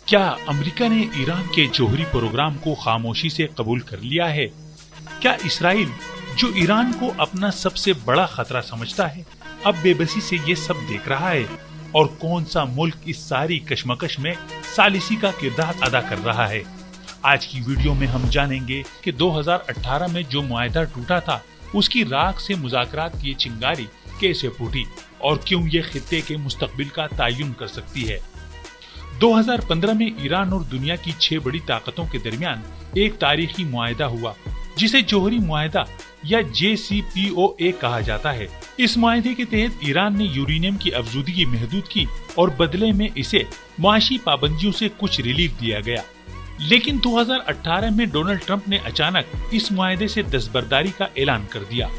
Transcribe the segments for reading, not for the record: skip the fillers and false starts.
क्या अमेरिका ने ईरान के जौहरी प्रोग्राम को खामोशी से कबूल कर लिया है? क्या इसराइल, जो ईरान को अपना सबसे बड़ा खतरा समझता है, अब बेबसी से ये सब देख रहा है? और कौन सा मुल्क इस सारी कशमकश में सालिसी का किरदार अदा कर रहा है? आज की वीडियो में हम जानेंगे कि 2018 में जो मुआहदा टूटा था, उसकी राख से मुज़ाकरात की चिंगारी कैसे फूटी और क्यों ये खित्ते के मुस्तकबिल का तयन कर सकती है। 2015 में ईरान और दुनिया की 6 बड़ी ताकतों के दरमियान एक तारीखी मुआहदा हुआ, जिसे जौहरी मुआहदा या JCPOA कहा जाता है। इस मुआहदे के तहत ईरान ने यूरेनियम की अफजूदगी महदूद की और बदले में इसे मुआशी पाबंदियों से कुछ रिलीफ दिया गया। लेकिन 2018 में डोनाल्ड ट्रंप ने अचानक इस मुआहदे से दस्तबरदारी का ऐलान कर दिया।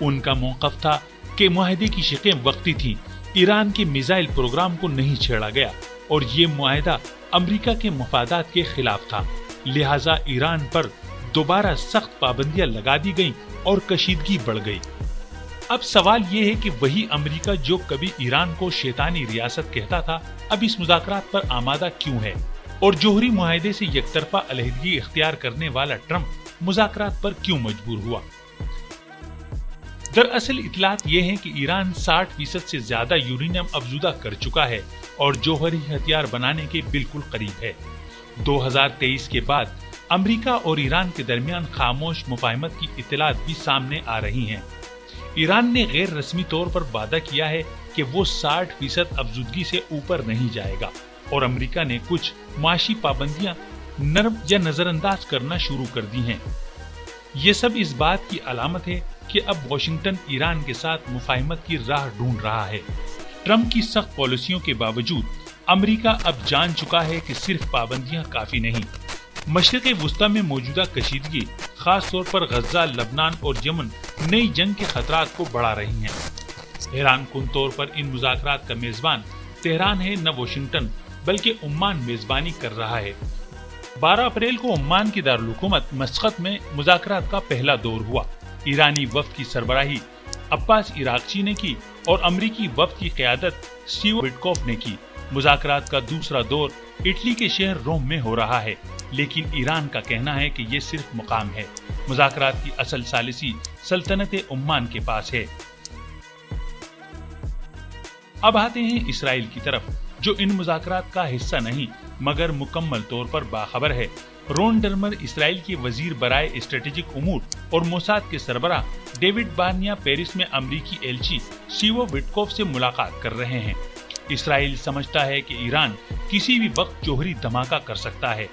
उनका मौक़िफ़ था कि मुआहदे की शिकें वक्ती थीं, ईरान के मिसाइल प्रोग्राम को नहीं छेड़ा गया और ये मुआहदा अमेरिका के मफादात के खिलाफ था। लिहाजा ईरान पर दोबारा सख्त पाबंदियां लगा दी गईं और कशीदगी बढ़ गई। अब सवाल ये है कि वही अमेरिका जो कभी ईरान को शैतानी रियासत कहता था, अब इस मुज़ाकरात पर आमादा क्यों है और जौहरी मुआहदे से यकतरफा अलहदगी इख्तियार करने वाला ट्रंप मुज़ाकरात पर क्यों मजबूर हुआ? दरअसल इतलात ये हैं कि ईरान 60% से ज्यादा यूरेनियम अफजूदा कर चुका है और जौहरी हथियार बनाने के बिल्कुल करीब है। 2023 के बाद अमेरिका और ईरान के दरमियान खामोश मुफाहमत की इतलात भी सामने आ रही हैं। ईरान ने गैर रस्मी तौर पर वादा किया है कि वो 60% अफजूदगी से ऊपर नहीं जाएगा और अमेरिका ने कुछ माशी पाबंदियां नरम या नजरअंदाज करना शुरू कर दी हैं। ये सब इस बात की अलामत है कि अब वाशिंगटन ईरान के साथ मुफाहमत की राह ढूंढ रहा है। ट्रंप की सख्त पॉलिसियों के बावजूद अमेरिका अब जान चुका है कि सिर्फ पाबंदियां काफी नहीं। मशरिक़ वुस्ता में मौजूदा कशीदगी, खास तौर पर गजा, लबनान और यमन नई जंग के खतरात को बढ़ा रही हैं। हैरानकुन तौर पर इन मुज़ाकरात का मेजबान तेहरान है, न वाशिंगटन, बल्कि ओमान मेजबानी कर रहा है। 12 अप्रैल को ओमान की दारुल हुकूमत मस्कत में मुज़ाकरात का पहला दौर हुआ। ईरानी वफ्द की सरबराही अब्बास इराक़ची ने की और अमरीकी वफ्द की क़यादत स्टीव विटकॉफ ने की। मुज़ाकरात का दूसरा दौर इटली के शहर रोम में हो रहा है, लेकिन ईरान का कहना है कि ये सिर्फ मुकाम है। मुज़ाकरात की असल सालिसी सल्तनत ओमान के पास है। अब आते हैं इसराइल की तरफ, जो इन मुज़ाकरात का हिस्सा नहीं मगर मुकम्मल तौर पर बाखबर है। रोन डर्मर, इसराइल के वजीर बराए स्ट्रेटेजिक उमूर और मोसाद के सरबराह डेविड बार्निया पेरिस में अमरीकी एलची स्टीव विटकॉफ से मुलाकात कर रहे हैं। इसराइल समझता है कि ईरान किसी भी वक्त जौहरी धमाका कर सकता है।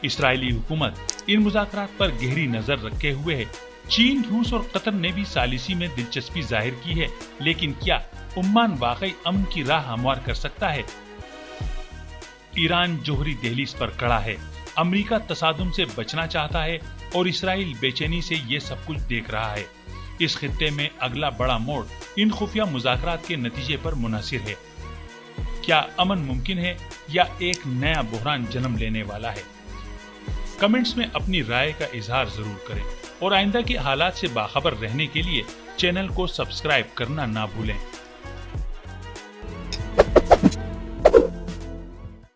इसराइली हुकूमत इन मुज़ाकरात पर गहरी नजर रखे हुए है। चीन, रूस और कतर ने भी सालिसी में दिलचस्पी जाहिर की है, लेकिन क्या ओमान वाकई अमन की राह हमवार कर सकता है? ईरान जौहरी दहलीज पर खड़ा है, अमेरिका तसादुम से बचना चाहता है और इसराइल बेचैनी से ये सब कुछ देख रहा है। इस खित्ते में अगला बड़ा मोड़ इन खुफिया मुज़ाकरात के नतीजे पर मुनहसिर है। क्या अमन मुमकिन है या एक नया बहरान जन्म लेने वाला है? कमेंट्स में अपनी राय का इजहार जरूर करें और आइंदा के हालात से बाखबर रहने के लिए चैनल को सब्सक्राइब करना ना भूलें।